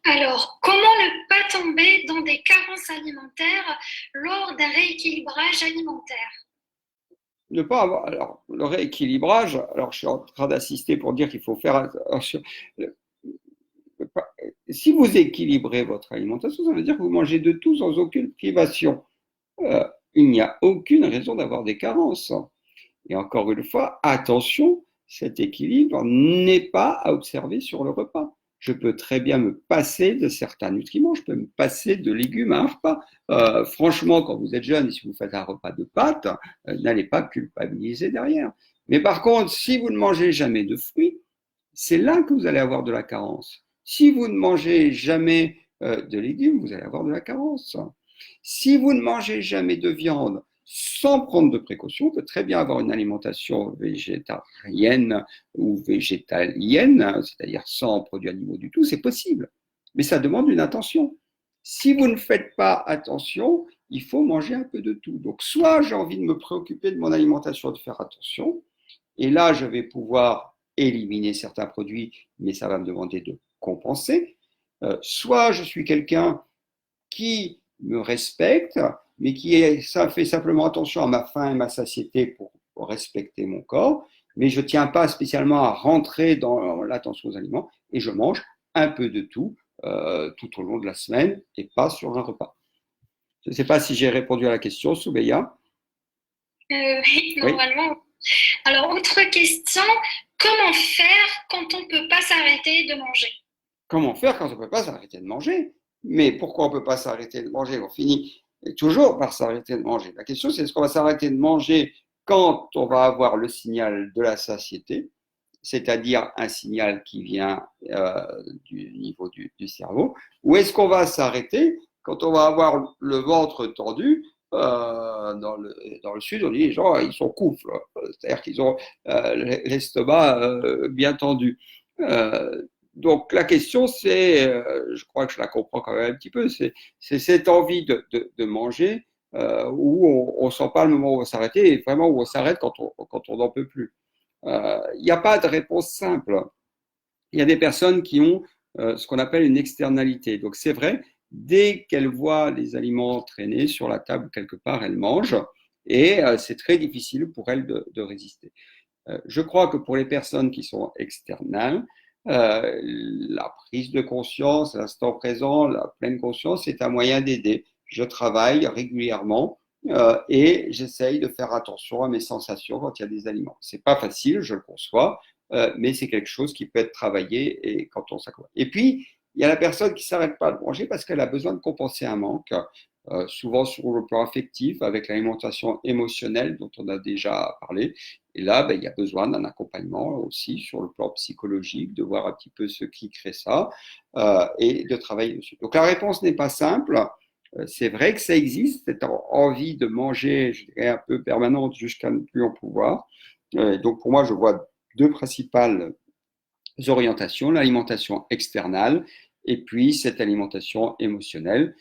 Alors, comment ne pas tomber dans des carences alimentaires lors d'un rééquilibrage alimentaire? Ne pas avoir. Alors, le rééquilibrage, alors je suis en train d'assister pour dire qu'il faut faire attention. Si vous équilibrez votre alimentation, ça veut dire que vous mangez de tout sans aucune privation. Il n'y a aucune raison d'avoir des carences. Et encore une fois, attention, cet équilibre n'est pas à observer sur le repas. Je peux très bien me passer de certains nutriments, je peux me passer de légumes à un repas. Franchement, quand vous êtes jeune et si vous faites un repas de pâtes, n'allez pas culpabiliser derrière. Mais par contre, si vous ne mangez jamais de fruits, c'est là que vous allez avoir de la carence. Si vous ne mangez jamais de légumes, vous allez avoir de la carence. Si vous ne mangez jamais de viande sans prendre de précautions, on peut très bien avoir une alimentation végétarienne ou végétalienne, c'est-à-dire sans produits animaux du tout, c'est possible. Mais ça demande une attention. Si vous ne faites pas attention, il faut manger un peu de tout. Donc, soit j'ai envie de me préoccuper de mon alimentation, de faire attention, et là, je vais pouvoir éliminer certains produits, mais ça va me demander de compenser. Soit je suis quelqu'un qui me respecte, mais ça fait simplement attention à ma faim et ma satiété pour respecter mon corps, mais je ne tiens pas spécialement à rentrer dans l'attention aux aliments et je mange un peu de tout tout au long de la semaine et pas sur un repas. Je ne sais pas si j'ai répondu à la question, Soubeya. Oui, normalement. Oui. Alors, autre question, comment faire quand on ne peut pas s'arrêter de manger? comment faire quand on ne peut pas s'arrêter de manger? Mais pourquoi on ne peut pas s'arrêter de manger? On finit toujours par s'arrêter de manger. La question, c'est est-ce qu'on va s'arrêter de manger quand on va avoir le signal de la satiété, c'est-à-dire un signal qui vient du niveau du cerveau, ou est-ce qu'on va s'arrêter quand on va avoir le ventre tendu? Dans le sud, on dit les gens, ils sont coufles, c'est-à-dire qu'ils ont l'estomac bien tendu. Donc la question, c'est, je crois que je la comprends quand même un petit peu, c'est cette envie de manger où on ne sent pas le moment où on va s'arrêter et vraiment où on s'arrête quand on n'en peut plus. Il n'y a pas de réponse simple. Il y a des personnes qui ont ce qu'on appelle une externalité. Donc c'est vrai, dès qu'elles voient les aliments traîner sur la table quelque part, elles mangent et c'est très difficile pour elles de résister. Je crois que pour les personnes qui sont externales, la prise de conscience, l'instant présent, la pleine conscience est un moyen d'aider. Je travaille régulièrement et j'essaye de faire attention à mes sensations quand il y a des aliments. C'est pas facile, je le conçois, mais c'est quelque chose qui peut être travaillé et quand on s'accorde. Et puis, il y a la personne qui s'arrête pas de manger parce qu'elle a besoin de compenser un manque, souvent sur le plan affectif, avec l'alimentation émotionnelle dont on a déjà parlé. Et là, ben, il y a besoin d'un accompagnement aussi sur le plan psychologique, de voir un petit peu ce qui crée ça et de travailler dessus. Donc la réponse n'est pas simple. C'est vrai que ça existe, cette envie de manger, je dirais, un peu permanente jusqu'à ne plus en pouvoir. Donc pour moi, je vois deux principales orientations, l'alimentation externale et puis cette alimentation émotionnelle.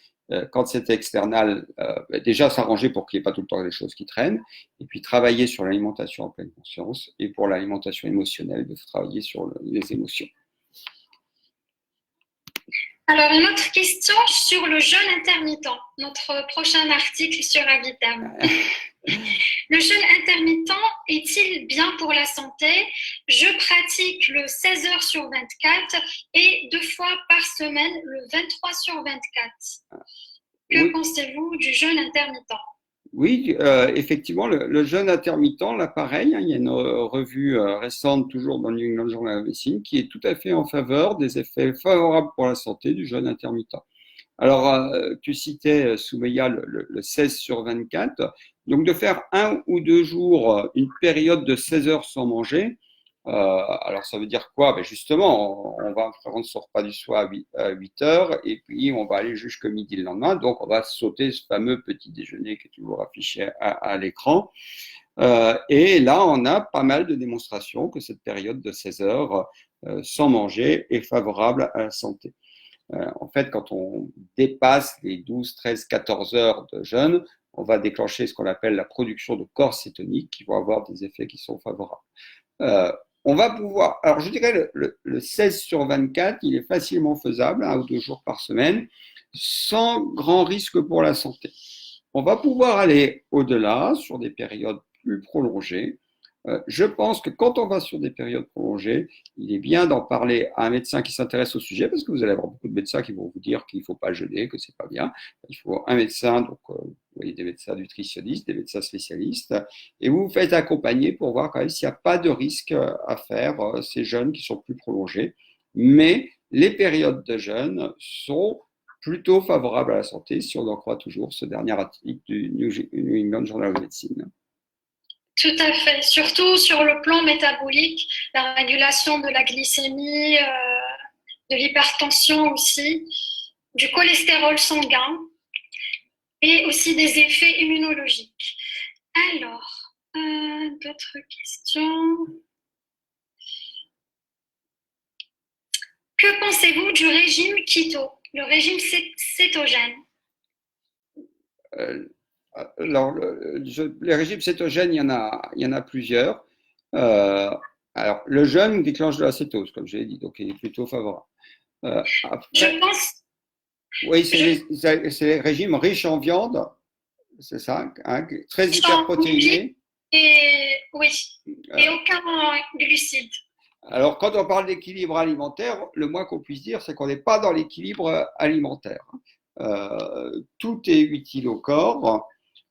Quand c'est external, déjà s'arranger pour qu'il n'y ait pas tout le temps des choses qui traînent, et puis travailler sur l'alimentation en pleine conscience, et pour l'alimentation émotionnelle, de travailler sur les émotions. Alors, une autre question sur le jeûne intermittent, notre prochain article sur Avitam. Le jeûne intermittent est-il bien pour la santé? Je pratique le 16 heures sur 24 et 2 fois par semaine le 23 sur 24. Que pensez-vous du jeûne intermittent? Oui, effectivement, le jeûne intermittent, là, pareil, hein, il y a une revue récente, toujours dans le New England Journal of Medicine, qui est tout à fait en faveur des effets favorables pour la santé du jeûne intermittent. Alors, tu citais, Soumeya, le 16 sur 24. Donc, de faire 1 ou 2 jours, une période de 16 heures sans manger, alors ça veut dire quoi? Ben justement, on va prendre son repas du soir à 8 heures et puis on va aller jusqu'au midi le lendemain. Donc, on va sauter ce fameux petit déjeuner qui est toujours affiché à l'écran. Et là, on a pas mal de démonstrations que cette période de 16 heures sans manger est favorable à la santé. En fait, quand on dépasse les 12, 13, 14 heures de jeûne, on va déclencher ce qu'on appelle la production de corps cétoniques qui vont avoir des effets qui sont favorables. On va pouvoir, alors je dirais le 16 sur 24, il est facilement faisable, 1 ou 2 jours par semaine, sans grand risque pour la santé. On va pouvoir aller au-delà sur des périodes plus prolongées. Je pense que quand on va sur des périodes prolongées, il est bien d'en parler à un médecin qui s'intéresse au sujet, parce que vous allez avoir beaucoup de médecins qui vont vous dire qu'il ne faut pas jeûner, que c'est pas bien. Il faut un médecin, donc vous voyez des médecins nutritionnistes, des médecins spécialistes, et vous vous faites accompagner pour voir quand même s'il n'y a pas de risque à faire ces jeûnes qui sont plus prolongés. Mais les périodes de jeûne sont plutôt favorables à la santé, si on en croit toujours ce dernier article du New England Journal of Medicine. Tout à fait, surtout sur le plan métabolique, la régulation de la glycémie, de l'hypertension aussi, du cholestérol sanguin et aussi des effets immunologiques. Alors, d'autres questions? Que pensez-vous du régime keto, le régime cétogène? Alors, les régimes cétogènes, il y en a plusieurs. Alors, le jeûne déclenche de la cétose, comme je l'ai dit, donc il est plutôt favorable. Après, je pense. Oui, c'est les régimes riches en viande, c'est ça, hein, très hyperprotéinés. Oui, et aucun glucide. Alors, quand on parle d'équilibre alimentaire, le moins qu'on puisse dire, c'est qu'on n'est pas dans l'équilibre alimentaire. Tout est utile au corps.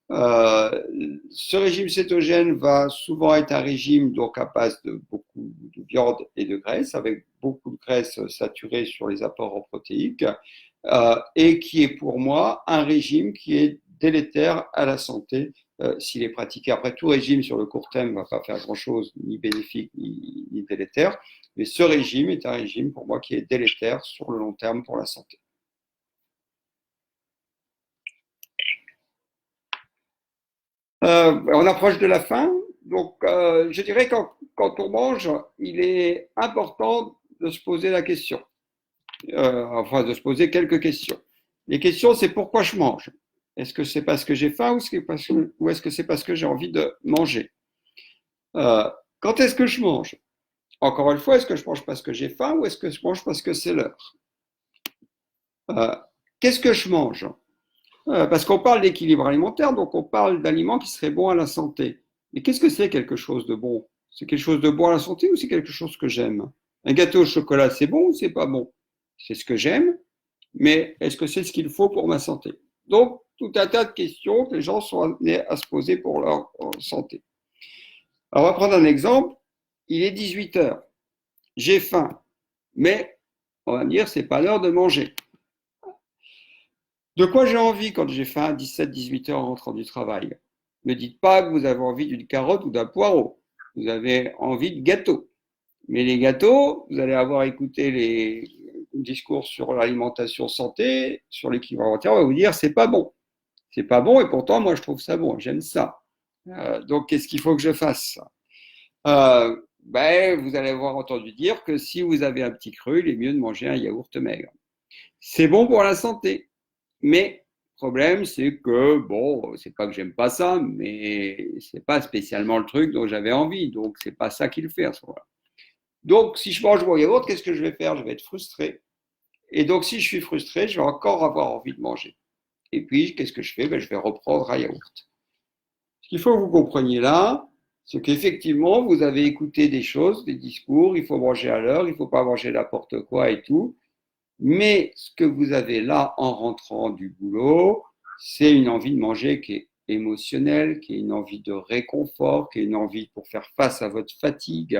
Ce régime cétogène va souvent être un régime donc à base de beaucoup de viande et de graisse, avec beaucoup de graisse saturée sur les apports en protéiques, et qui est pour moi un régime qui est délétère à la santé s'il est pratiqué. Après, tout régime sur le court terme ne va pas faire grand-chose, ni bénéfique ni délétère, mais ce régime est un régime pour moi qui est délétère sur le long terme pour la santé. On approche de la fin, donc je dirais que quand on mange, il est important de se poser la question, enfin de se poser quelques questions. Les questions, c'est pourquoi je mange. Est-ce que c'est parce que j'ai faim ou est-ce que c'est parce que j'ai envie de manger? Quand est-ce que je mange? Encore une fois, est-ce que je mange parce que j'ai faim ou est-ce que je mange parce que c'est l'heure? Qu'est-ce que je mange? Parce qu'on parle d'équilibre alimentaire, donc on parle d'aliments qui seraient bons à la santé. Mais qu'est-ce que c'est quelque chose de bon? C'est quelque chose de bon à la santé ou c'est quelque chose que j'aime? Un gâteau au chocolat, c'est bon ou c'est pas bon? C'est ce que j'aime, mais est-ce que c'est ce qu'il faut pour ma santé? Donc, tout un tas de questions que les gens sont amenés à se poser pour leur santé. Alors, on va prendre un exemple. Il est 18 heures. J'ai faim, mais on va me dire, c'est pas l'heure de manger. De quoi j'ai envie quand j'ai faim à 17-18 heures en rentrant du travail? Ne dites pas que vous avez envie d'une carotte ou d'un poireau. Vous avez envie de gâteau. Mais les gâteaux, vous allez avoir écouté les discours sur l'alimentation santé, sur l'équilibre alimentaire, on va vous dire c'est pas bon. C'est pas bon et pourtant moi je trouve ça bon, j'aime ça. Donc qu'est-ce qu'il faut que je fasse? Vous allez avoir entendu dire que si vous avez un petit creux, il est mieux de manger un yaourt maigre. C'est bon pour la santé. Mais le problème, c'est que, bon, c'est pas que j'aime pas ça, mais c'est pas spécialement le truc dont j'avais envie. Donc, c'est pas ça qui le fait à ce moment-là. Donc, si je mange mon yaourt, qu'est-ce que je vais faire? Je vais être frustré. Et donc, si je suis frustré, je vais encore avoir envie de manger. Et puis, qu'est-ce que je fais? Je vais reprendre un yaourt. Ce qu'il faut que vous compreniez là, c'est qu'effectivement, vous avez écouté des choses, des discours, il faut manger à l'heure, il ne faut pas manger n'importe quoi et tout. Mais ce que vous avez là en rentrant du boulot, c'est une envie de manger qui est émotionnelle, qui est une envie de réconfort, qui est une envie pour faire face à votre fatigue.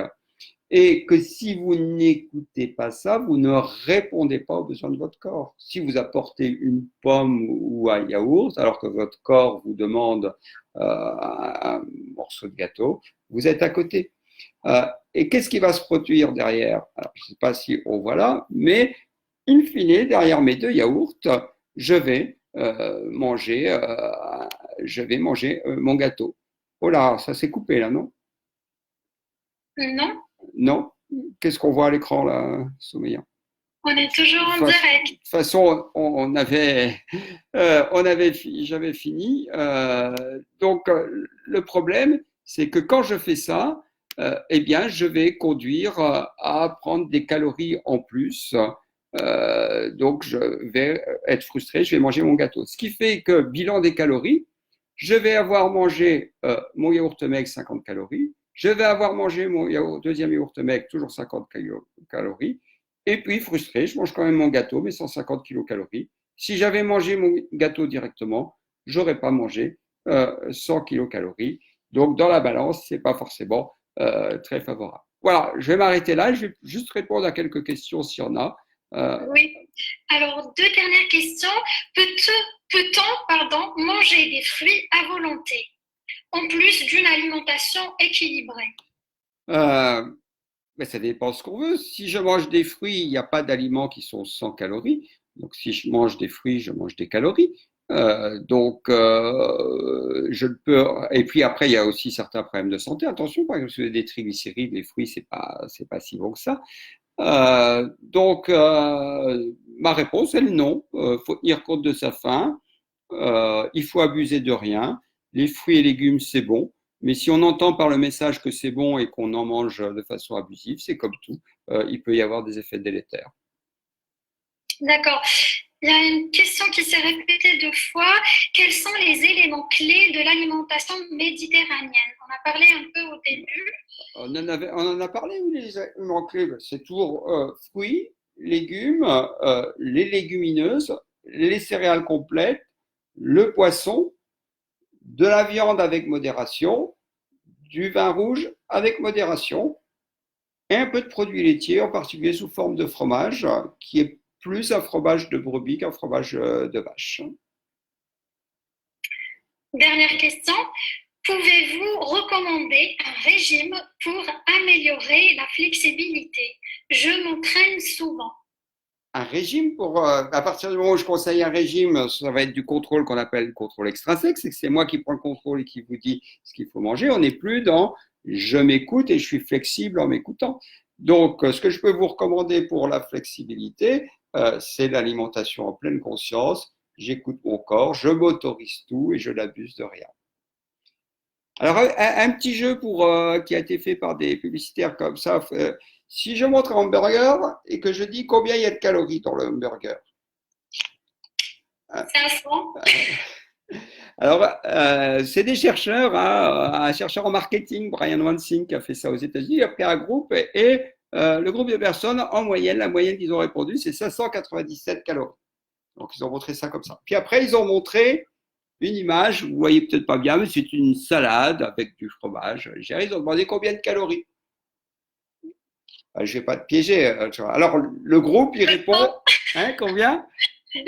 Et que si vous n'écoutez pas ça, vous ne répondez pas aux besoins de votre corps. Si vous apportez une pomme ou un yaourt, alors que votre corps vous demande un morceau de gâteau, vous êtes à côté. Et qu'est-ce qui va se produire derrière? Alors, je ne sais pas si on voit là, mais in fine, derrière mes deux yaourts, je vais manger, mon gâteau. Oh là, ça s'est coupé là, non? Non, Non? Qu'est-ce qu'on voit à l'écran là, Soumeya? on est toujours en direct. De toute façon, j'avais fini. Donc, le problème, c'est que quand je fais ça, eh bien, je vais conduire à prendre des calories en plus. Donc, je vais être frustré, je vais manger mon gâteau. Ce qui fait que, bilan des calories, je vais avoir mangé mon yaourt maigre 50 calories, je vais avoir mangé mon deuxième yaourt maigre toujours 50 calories, et puis frustré, je mange quand même mon gâteau, mais 150 kilocalories. Si j'avais mangé mon gâteau directement, j'aurais pas mangé 100 kilocalories. Donc, dans la balance, c'est pas forcément très favorable. Voilà, je vais m'arrêter là. Je vais juste répondre à quelques questions s'il y en a. Oui. Alors, deux dernières questions. Peut-on, manger des fruits à volonté, en plus d'une alimentation équilibrée? Mais ça dépend ce qu'on veut. Si je mange des fruits, il n'y a pas d'aliments qui sont sans calories. Donc, si je mange des fruits, je mange des calories. Je peux. Et puis après, il y a aussi certains problèmes de santé. Attention, par exemple, si vous avez des triglycérides, les fruits, c'est pas si bon que ça. Ma réponse est non. Faut tenir compte de sa faim. Il faut abuser de rien. Les fruits et légumes, c'est bon. Mais si on entend par le message que c'est bon et qu'on en mange de façon abusive, c'est comme tout. Il peut y avoir des effets délétères. D'accord. Il y a une question qui s'est répétée deux fois. Quels sont les éléments clés de l'alimentation méditerranéenne? On a parlé un peu au début. On en a parlé, oui, les éléments clés. C'est toujours fruits, légumes, les légumineuses, les céréales complètes, le poisson, de la viande avec modération, du vin rouge avec modération, et un peu de produits laitiers, en particulier sous forme de fromage, qui est plus un fromage de brebis qu'un fromage de vache. Dernière question. Pouvez-vous recommander un régime pour améliorer la flexibilité? Je m'entraîne souvent. Un régime à partir du moment où je conseille un régime, ça va être du contrôle qu'on appelle le contrôle extrinsèque, c'est que c'est moi qui prends le contrôle et qui vous dit ce qu'il faut manger. On n'est plus dans je m'écoute et je suis flexible en m'écoutant. Donc, ce que je peux vous recommander pour la flexibilité, c'est l'alimentation en pleine conscience. J'écoute mon corps, je m'autorise tout et je n'abuse de rien. Alors, un petit jeu qui a été fait par des publicitaires comme ça. Si je montre un hamburger et que je dis combien il y a de calories dans le hamburger. 500. Alors, c'est des chercheurs, un chercheur en marketing, Brian Wansink, qui a fait ça aux États-Unis. Il a pris un groupe et le groupe de personnes, en moyenne, la moyenne qu'ils ont répondu, c'est 597 calories. Donc, ils ont montré ça comme ça. Puis après, ils ont montré une image, vous voyez peut-être pas bien, mais c'est une salade avec du fromage. Ils ont demandé combien de calories. Je ne vais pas te piéger. Alors, le groupe, il répond, hein, combien? 200.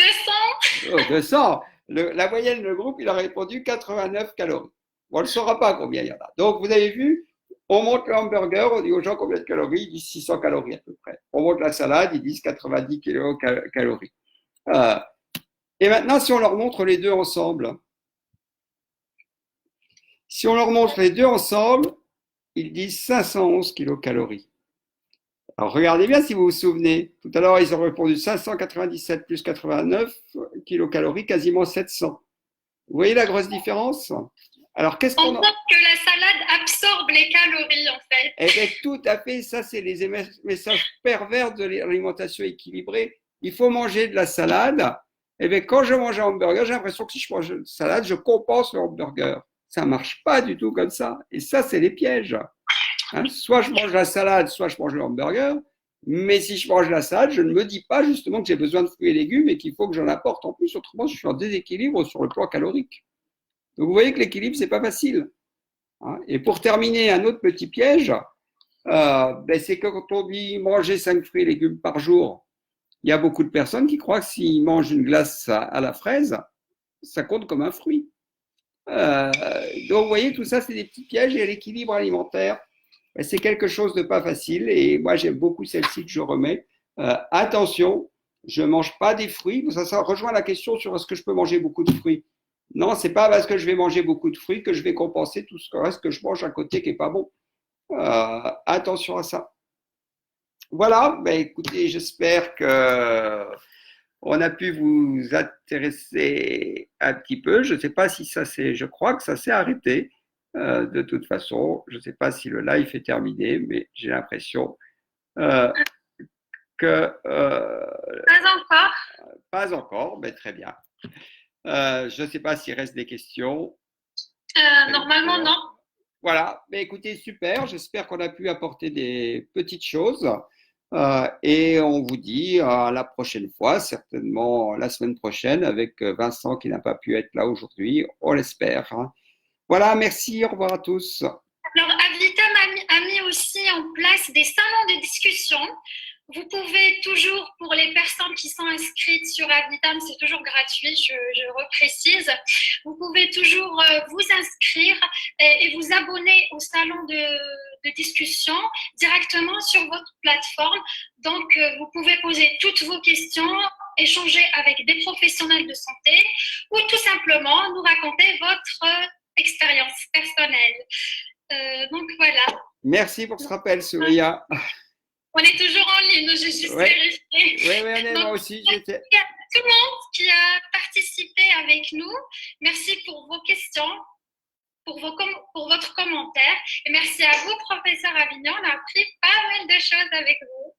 Oh, 200. La moyenne, le groupe, il a répondu 89 calories. On ne le saura pas combien il y en a. Donc, vous avez vu, on monte le hamburger, on dit aux gens combien de calories, ils disent 600 calories à peu près. On monte la salade, ils disent 90 calories. Et maintenant, si on leur montre les deux ensemble, ils disent 511 kilocalories. Alors, regardez bien si vous vous souvenez. Tout à l'heure, ils ont répondu 597 plus 89 kilocalories, quasiment 700. Vous voyez la grosse différence? Alors, qu'est-ce qu'on On voit que la salade absorbe les calories, en fait. Eh bien, tout à fait. Ça, c'est les messages pervers de l'alimentation équilibrée. Il faut manger de la salade. Eh bien, quand je mange un hamburger, j'ai l'impression que si je mange une salade, je compense le hamburger. Ça ne marche pas du tout comme ça. Et ça, c'est les pièges. Hein, soit je mange la salade, soit je mange le hamburger. Mais si je mange la salade, je ne me dis pas justement que j'ai besoin de fruits et légumes et qu'il faut que j'en apporte en plus. Autrement, je suis en déséquilibre sur le plan calorique. Donc, vous voyez que l'équilibre, c'est pas facile. Hein. Et pour terminer, un autre petit piège, c'est que quand on dit manger 5 fruits et légumes par jour, il y a beaucoup de personnes qui croient que s'ils mangent une glace à la fraise, ça compte comme un fruit. Donc, vous voyez, tout ça, c'est des petits pièges et l'équilibre alimentaire, c'est quelque chose de pas facile. Et moi, j'aime beaucoup celle-ci que je remets. Attention, je ne mange pas des fruits. Ça rejoint la question sur est-ce que je peux manger beaucoup de fruits. Non, c'est pas parce que je vais manger beaucoup de fruits que je vais compenser tout ce reste que je mange à côté qui n'est pas bon. Attention à ça. Voilà, écoutez, j'espère que on a pu vous intéresser un petit peu. Je ne sais pas si je crois que ça s'est arrêté. De toute façon, je ne sais pas si le live est terminé, mais j'ai l'impression que Pas encore. Pas encore, mais très bien. Je ne sais pas s'il reste des questions. Normalement, non. Voilà, mais écoutez, super. J'espère qu'on a pu apporter des petites choses. Et on vous dit à la prochaine fois, certainement la semaine prochaine, avec Vincent qui n'a pas pu être là aujourd'hui. On l'espère. Voilà, merci. Au revoir à tous. Alors, Avitam a mis aussi en place des salons de discussion. Vous pouvez toujours, pour les personnes qui sont inscrites sur Avitam, c'est toujours gratuit, je reprécise, vous pouvez toujours vous inscrire et vous abonner au salon de discussion directement sur votre plateforme. Donc, vous pouvez poser toutes vos questions, échanger avec des professionnels de santé ou tout simplement nous raconter votre expérience personnelle. Donc, voilà. Merci pour ce rappel, Souria. On est toujours en ligne, j'ai juste vérifié. Oui, moi aussi. Merci à tout le monde qui a participé avec nous. Merci pour vos questions, pour votre commentaire. Et merci à vous, professeur Avignon. On a appris pas mal de choses avec vous.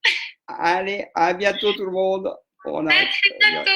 Allez, à bientôt tout le monde. À très bientôt.